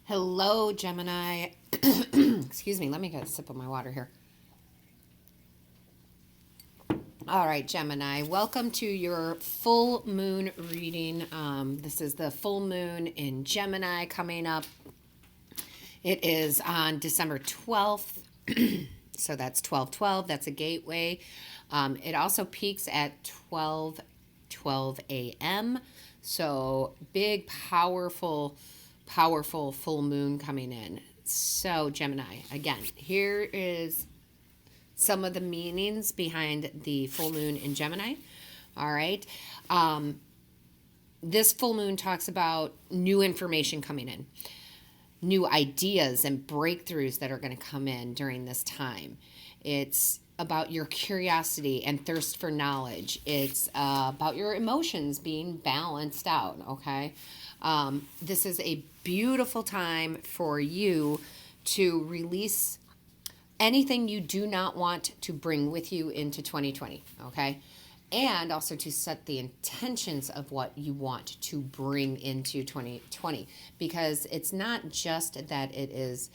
Hello, Gemini. Excuse me, let me get a sip of my water here. All right, Gemini, welcome to your full moon reading. This is the full moon in Gemini coming up. It is on December 12th, so that's 12/12. That's a gateway. It also peaks at 12 a.m., so big, powerful full moon coming in. So Gemini, again, here is some of the meanings behind the full moon in Gemini. All right. This full moon talks about new information coming in, new ideas and breakthroughs that are going to come in during this time. It's about your curiosity and thirst for knowledge. It's about your emotions being balanced out, okay? This is a beautiful time for you to release anything you do not want to bring with you into 2020, okay? And also to set the intentions of what you want to bring into 2020, because it's not just that it is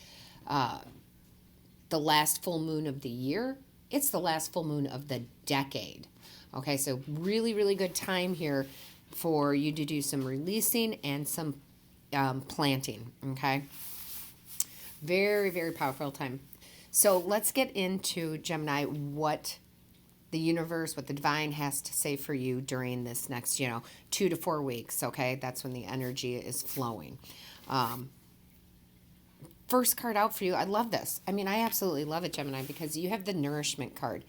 the last full moon of the year, it's the last full moon of the decade. Okay, so really, really good time here for you to do some releasing and some planting, okay? Very, very powerful time. So let's get into, Gemini, what the universe, what the divine has to say for you during this next, 2 to 4 weeks, okay? That's when the energy is flowing. First card out for you, I love this. I mean, I absolutely love it, Gemini, because you have the nourishment card.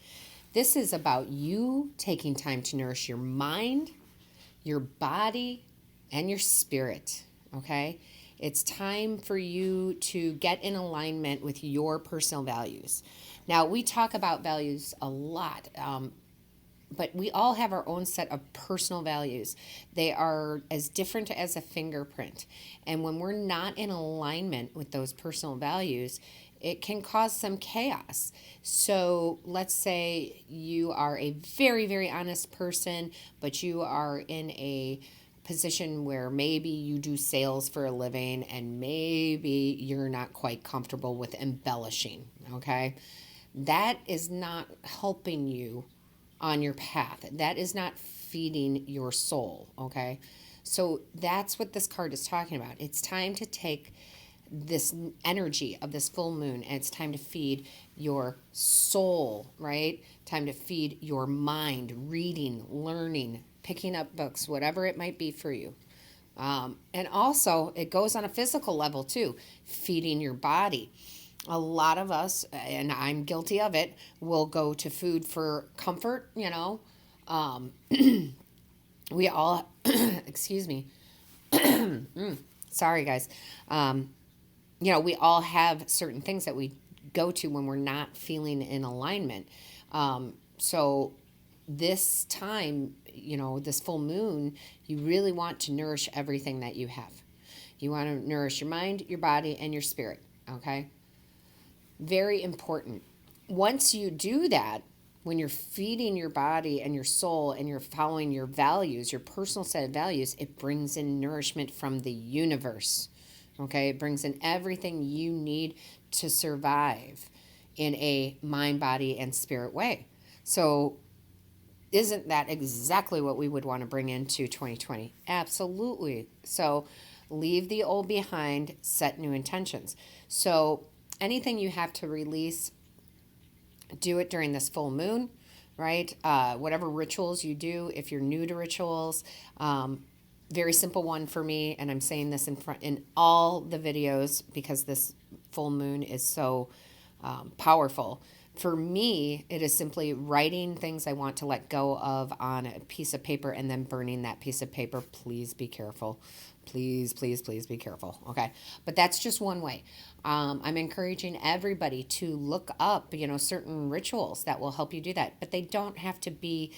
This is about you taking time to nourish your mind, your body, and your spirit, okay? It's time for you to get in alignment with your personal values. Now, we talk about values a lot, but we all have our own set of personal values. They are as different as a fingerprint. And when we're not in alignment with those personal values, it can cause some chaos. So let's say you are a very, very honest person, but you are in a position where maybe you do sales for a living and maybe you're not quite comfortable with embellishing, okay? That is not helping you on your path. That is not feeding your soul, okay? So that's what this card is talking about. It's time to take this energy of this full moon and it's time to feed your soul, right? Time to feed your mind, reading, learning, picking up books, whatever it might be for you. And also, it goes on a physical level too, feeding your body. A lot of us, and I'm guilty of it, will go to food for comfort, We all, excuse me. Sorry, guys. We all have certain things that we go to when we're not feeling in alignment. So this time, this full moon, you really want to nourish everything that you have. You want to nourish your mind, your body, and your spirit, okay? Very important. Once you do that, when you're feeding your body and your soul and you're following your values, your personal set of values, it brings in nourishment from the universe, okay? It brings in everything you need to survive in a mind, body, and spirit way. So isn't that exactly what we would want to bring into 2020? Absolutely. So leave the old behind, set new intentions. So anything you have to release, do it during this full moon, right? Whatever rituals you do, if you're new to rituals, very simple one for me, and I'm saying this in all the videos because this full moon is so powerful. For me, it is simply writing things I want to let go of on a piece of paper and then burning that piece of paper. Please be careful. Please, please, please be careful. Okay. But that's just one way. I'm encouraging everybody to look up, certain rituals that will help you do that. But they don't have to be,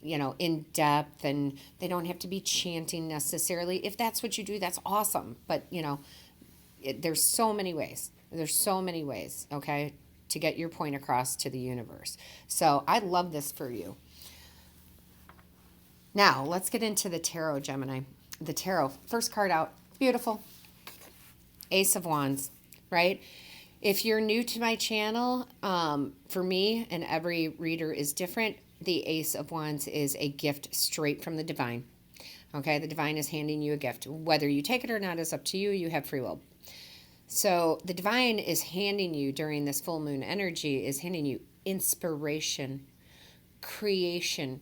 in depth, and they don't have to be chanting necessarily. If that's what you do, that's awesome. But, there's so many ways. There's so many ways, okay, to get your point across to the universe. So I love this for you. Now, let's get into the tarot, Gemini. The tarot, first card out, beautiful. Ace of Wands, right? If you're new to my channel, for me, and every reader is different, the Ace of Wands is a gift straight from the divine. Okay, the divine is handing you a gift. Whether you take it or not is up to you. You have free will. So the divine is handing you, during this full moon energy, is handing you inspiration, creation,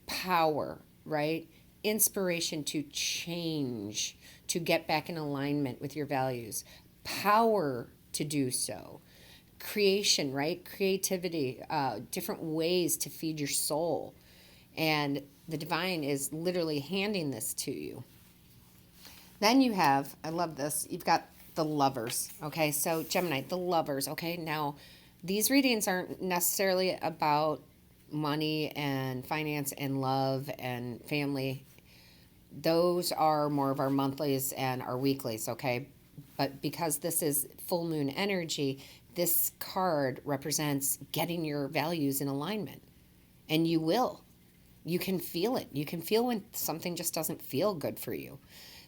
power, right? Inspiration to change, to get back in alignment with your values, power to do so, creation, right? Creativity, different ways to feed your soul. And the divine is literally handing this to you. Then you have, I love this, you've got the Lovers. Okay, so Gemini, the Lovers. Okay, now these readings aren't necessarily about money and finance and love and family. Those are more of our monthlies and our weeklies, okay? But because this is full moon energy, this card represents getting your values in alignment. And you will. You can feel it. You can feel when something just doesn't feel good for you.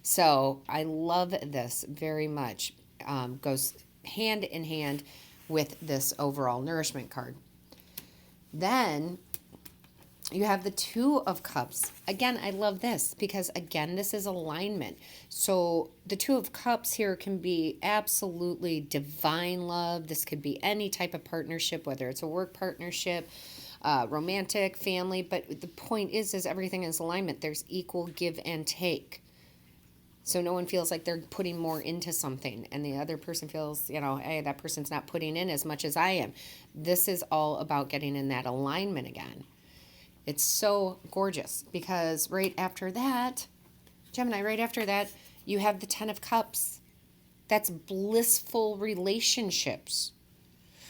So I love this very much. Goes hand in hand with this overall nourishment card. Then you have the Two of Cups. Again, I love this because, again, this is alignment. So the Two of Cups here can be absolutely divine love. This could be any type of partnership, whether it's a work partnership, romantic, family. But the point is everything is alignment. There's equal give and take. So no one feels like they're putting more into something and the other person feels, hey, that person's not putting in as much as I am. This is all about getting in that alignment again. It's so gorgeous because right after that, Gemini, right after that, you have the Ten of Cups. That's blissful relationships.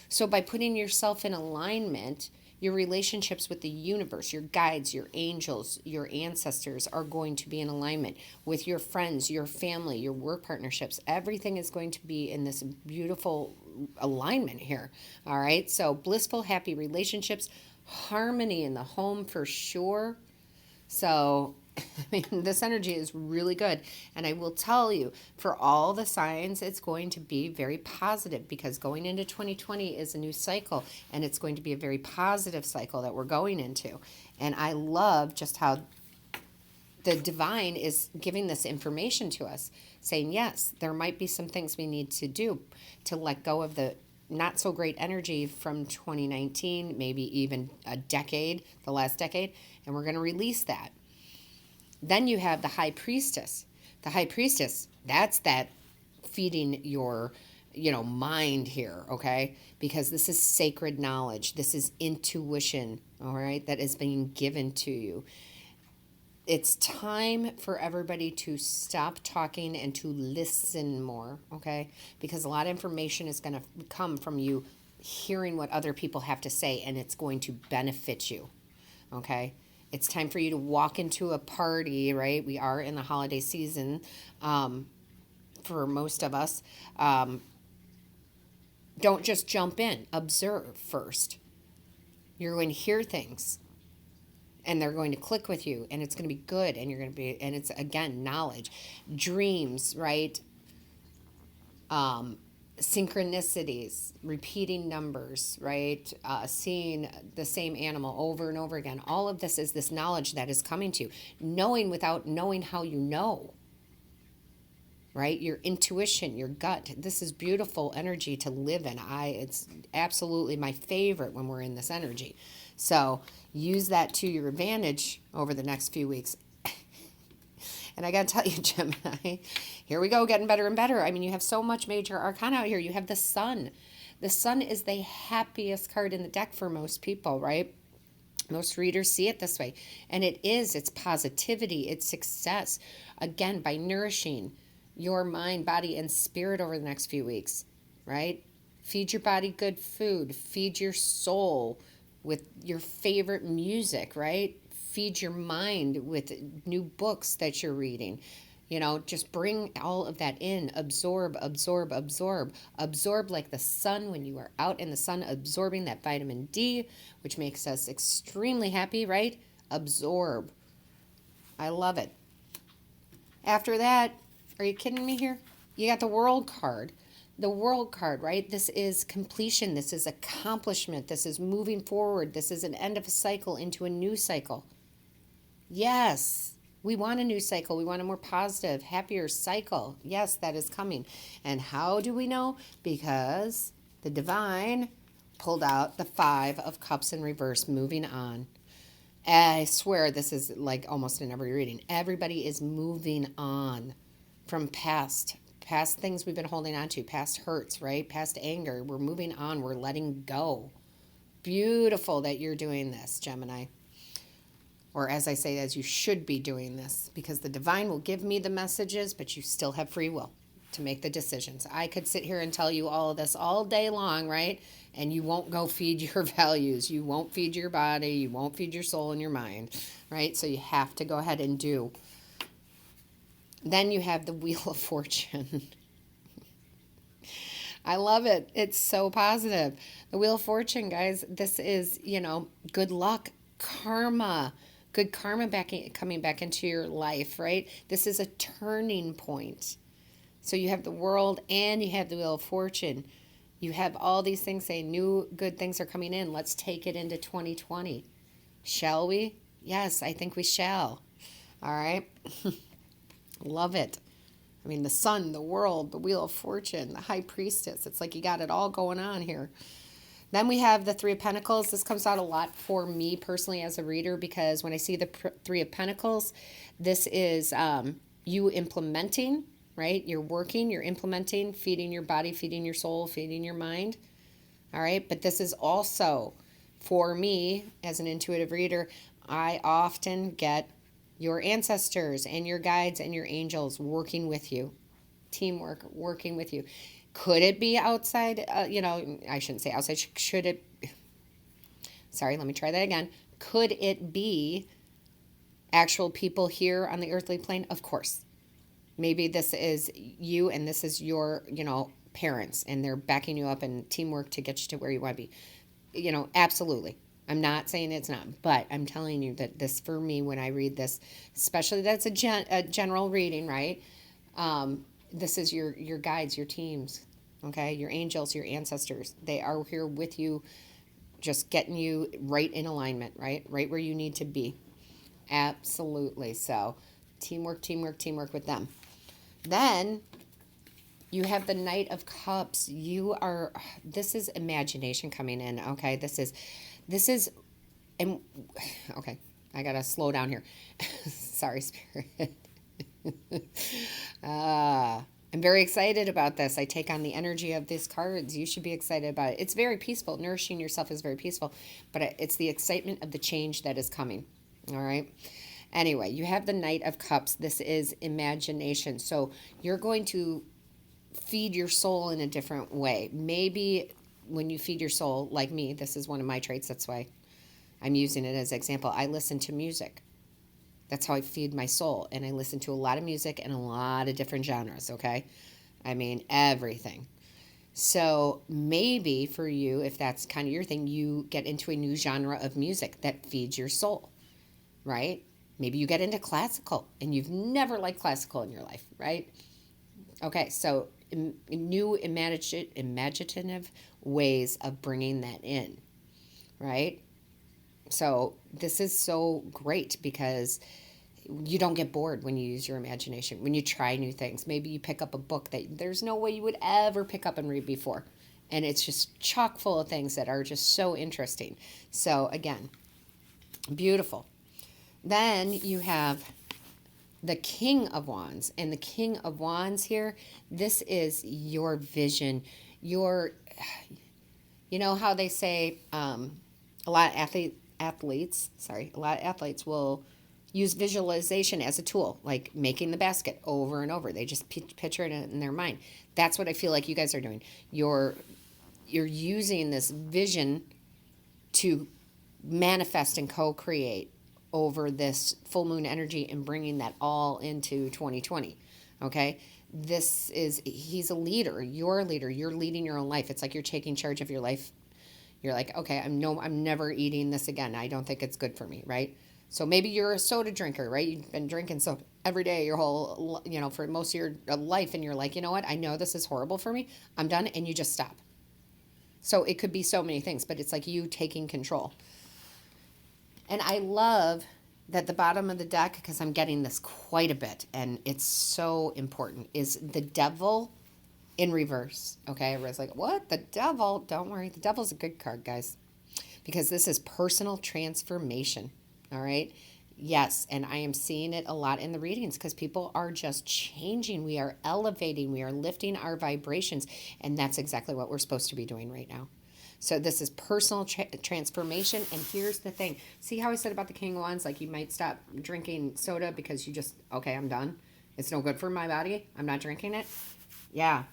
So by putting yourself in alignment, your relationships with the universe, your guides, your angels, your ancestors are going to be in alignment with your friends, your family, your work partnerships. Everything is going to be in this beautiful alignment here. All right. So blissful, happy relationships, harmony in the home for sure. So this energy is really good. And I will tell you, for all the signs, it's going to be very positive because going into 2020 is a new cycle and it's going to be a very positive cycle that we're going into. And I love just how the divine is giving this information to us, saying, yes, there might be some things we need to do to let go of the not so great energy from 2019, maybe even the last decade, and we're going to release that. Then you have the High Priestess. The High Priestess, that's that feeding your, mind here, okay? Because this is sacred knowledge. This is intuition, all right, that is being given to you. It's time for everybody to stop talking and to listen more, okay? Because a lot of information is going to come from you hearing what other people have to say, and it's going to benefit you, okay? It's time for you to walk into a party, right? We are in the holiday season for most of us. Don't just jump in. Observe first. You're going to hear things, and they're going to click with you, and it's going to be good, and and it's, again, knowledge. Dreams, right? Synchronicities, repeating numbers, right? Seeing the same animal over and over again. All of this is this knowledge that is coming to you. Knowing without knowing how you know, right? Your intuition, your gut. This is beautiful energy to live in. It's absolutely my favorite when we're in this energy. So use that to your advantage over the next few weeks. And I got to tell you, Gemini, here we go, getting better and better. I mean, you have so much major arcana out here. You have the Sun. The Sun is the happiest card in the deck for most people, right? Most readers see it this way. And it is. It's positivity. It's success. Again, by nourishing your mind, body, and spirit over the next few weeks, right? Feed your body good food. Feed your soul with your favorite music, right? Feed your mind with new books that you're reading. Just bring all of that in. Absorb, absorb, absorb. Absorb like the sun when you are out in the sun, absorbing that vitamin D, which makes us extremely happy, right? Absorb. I love it. After that, are you kidding me here? You got the World card. The World card, right? This is completion. This is accomplishment. This is moving forward. This is an end of a cycle into a new cycle. Yes, we want a new cycle. We want a more positive, happier cycle. Yes, that is coming. And how do we know? Because the divine pulled out the Five of Cups in reverse, moving on. I swear this is like almost in every reading. Everybody is moving on from past things we've been holding on to, past hurts, right? Past anger. We're moving on. We're letting go. Beautiful that you're doing this, Gemini. Or as I say, as you should be doing this, because the divine will give me the messages, but you still have free will to make the decisions. I could sit here and tell you all of this all day long, right? And you won't go feed your values. You won't feed your body. You won't feed your soul and your mind, right? So you have to go ahead and do. Then you have the Wheel of Fortune. I love it. It's so positive. The Wheel of Fortune, guys, this is, good luck, karma, good karma coming back into your life, right? This is a turning point. So you have the World and you have the Wheel of Fortune. You have all these things saying new good things are coming in. Let's take it into 2020. Shall we? Yes, I think we shall. All right. Love it. I mean, the Sun, the World, the Wheel of Fortune, the High Priestess. It's like you got it all going on here. Then we have the Three of Pentacles. This comes out a lot for me personally as a reader, because when I see the Three of Pentacles, this is you implementing, right? You're working, you're implementing, feeding your body, feeding your soul, feeding your mind. All right. But this is also for me as an intuitive reader. I often get your ancestors and your guides and your angels working with you. Teamwork, working with you. Could it be outside? I shouldn't say outside. Should it? Sorry, let me try that again. Could it be actual people here on the earthly plane? Of course. Maybe this is you and this is your, parents, and they're backing you up and teamwork to get you to where you want to be. Absolutely. I'm not saying it's not, but I'm telling you that this, for me, when I read this, especially that's a general reading, right? This is your guides, your teams, okay? Your angels, your ancestors. They are here with you, just getting you right in alignment, right? Right where you need to be. Absolutely. So teamwork, teamwork, teamwork with them. Then you have the Knight of Cups. This is imagination coming in, okay? This is, and okay, I gotta slow down here. Sorry, Spirit. I'm very excited about this. I take on the energy of these cards. You should be excited about it. It's very peaceful. Nourishing yourself is very peaceful, but it's the excitement of the change that is coming. All right. Anyway, you have the Knight of Cups. This is imagination. So you're going to feed your soul in a different way. Maybe when you feed your soul, like me, this is one of my traits. That's why I'm using it as an example. I listen to music. That's how I feed my soul. And I listen to a lot of music and a lot of different genres, okay? I mean, everything. So maybe for you, if that's kind of your thing, you get into a new genre of music that feeds your soul, right? Maybe you get into classical and you've never liked classical in your life, right? Okay, so new imaginative ways of bringing that in, right? So this is so great because you don't get bored when you use your imagination, when you try new things. Maybe you pick up a book that there's no way you would ever pick up and read before. And it's just chock full of things that are just so interesting. So again, beautiful. Then you have the King of Wands. And the King of Wands here, this is your vision. You know how they say a lot of athletes will use visualization as a tool, like making the basket over and over. They just picture it in their mind. That's what I feel like you guys are doing. You're using this vision to manifest and co-create over this full moon energy and bringing that all into 2020. Okay? He's a leader. You're a leader. You're leading your own life. It's like you're taking charge of your life. You're like, okay, I'm never eating this again. I don't think it's good for me, right? So maybe you're a soda drinker, right? You've been drinking soda every day your whole, for most of your life. And you're like, you know what? I know this is horrible for me. I'm done. And you just stop. So it could be so many things, but it's like you taking control. And I love that the bottom of the deck, because I'm getting this quite a bit, and it's so important, is the devil in reverse. Okay, everybody's like, what? The devil? Don't worry. The devil's a good card, guys, because this is personal transformation. All right. Yes, and I am seeing it a lot in the readings because people are just changing. We are elevating. We are lifting our vibrations, and that's exactly what we're supposed to be doing right now. So this is personal transformation, and here's the thing. See how I said about the King of Wands? Like, you might stop drinking soda because you just, okay, I'm done. It's no good for my body. I'm not drinking it. Yeah.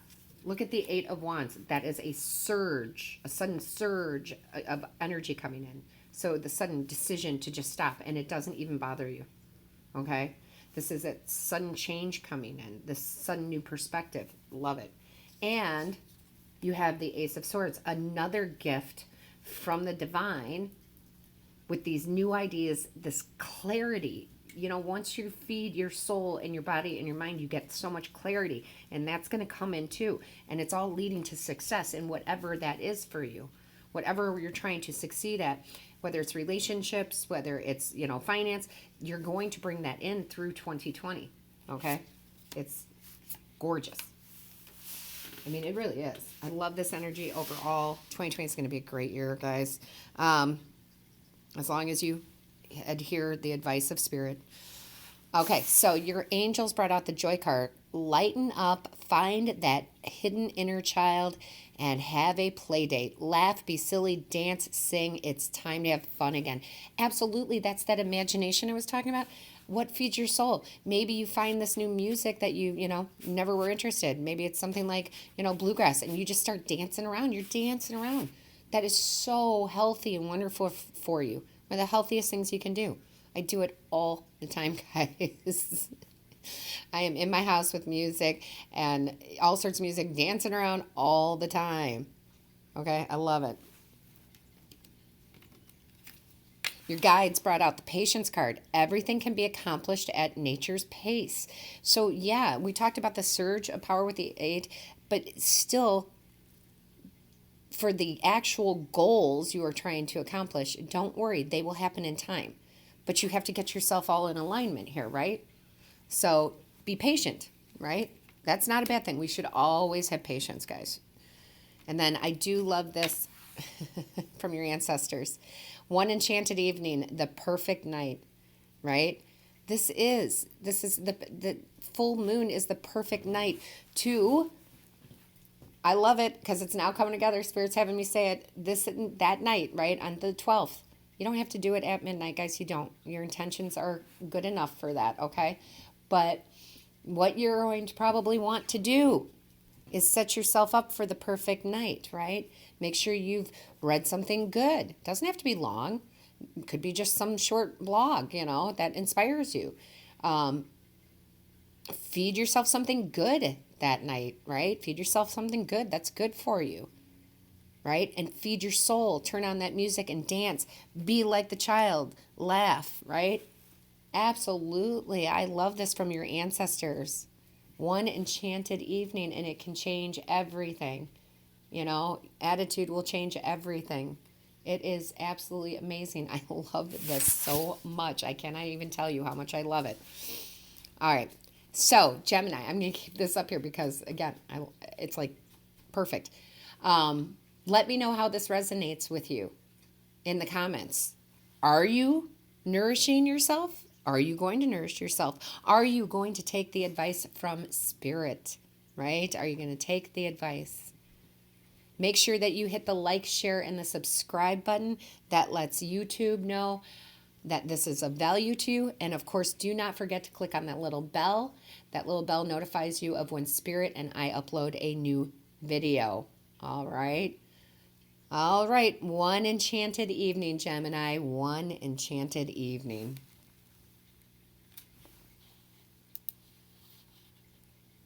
Look at the Eight of Wands. That is a surge, a sudden surge of energy coming in. So the sudden decision to just stop, and it doesn't even bother you, okay? This is a sudden change coming in, this sudden new perspective. Love it. And you have the Ace of Swords, another gift from the divine with these new ideas, this clarity. Once you feed your soul and your body and your mind, you get so much clarity, and that's going to come in too. And it's all leading to success in whatever that is for you, whatever you're trying to succeed at, whether it's relationships, whether it's, finance, you're going to bring that in through 2020. Okay. It's gorgeous. I mean, it really is. I love this energy overall. 2020 is going to be a great year, guys. As long as you adhere the advice of spirit. Okay, so your angels brought out the joy card. Lighten up, find that hidden inner child, and have a play date. Laugh, be silly, dance, sing. It's time to have fun again. Absolutely, that's that imagination I was talking about. What feeds your soul? Maybe you find this new music that you never were interested. Maybe it's something like, bluegrass, and you just start dancing around. You're dancing around. That is so healthy and wonderful for you. One of the healthiest things you can do. I do it all the time, guys. I am in my house with music and all sorts of music, dancing around all the time. Okay, I love it. Your guides brought out the patience card. Everything can be accomplished at nature's pace. So yeah, we talked about the surge of power with the 8, but still, for the actual goals you are trying to accomplish, don't worry, they will happen in time. But you have to get yourself all in alignment here, right? So be patient, right? That's not a bad thing. We should always have patience, guys. And then I do love this from your ancestors. One enchanted evening, the perfect night, right? This is the full moon is the perfect night to, I love it because it's now coming together. Spirit's having me say it that night, right? On the 12th. You don't have to do it at midnight, guys. You don't. Your intentions are good enough for that, okay? But what you're going to probably want to do is set yourself up for the perfect night, right? Make sure you've read something good. It doesn't have to be long. It could be just some short blog, that inspires you. Feed yourself something good that night, right? Feed yourself something good that's good for you, right? And feed your soul. Turn on that music and dance. Be like the child. Laugh, right? Absolutely. I love this from your ancestors. One enchanted evening, and it can change everything. Attitude will change everything. It is absolutely amazing. I love this so much. I cannot even tell you how much I love it. All right. So, Gemini, I'm going to keep this up here because, again, it's like perfect. Let me know how this resonates with you in the comments. Are you nourishing yourself? Are you going to nourish yourself? Are you going to take the advice from Spirit, right? Are you going to take the advice? Make sure that you hit the like, share, and the subscribe button. That lets YouTube know that this is of value to you. And of course, do not forget to click on that little bell. That little bell notifies you of when Spirit and I upload a new video. All right. All right. One enchanted evening, Gemini. One enchanted evening.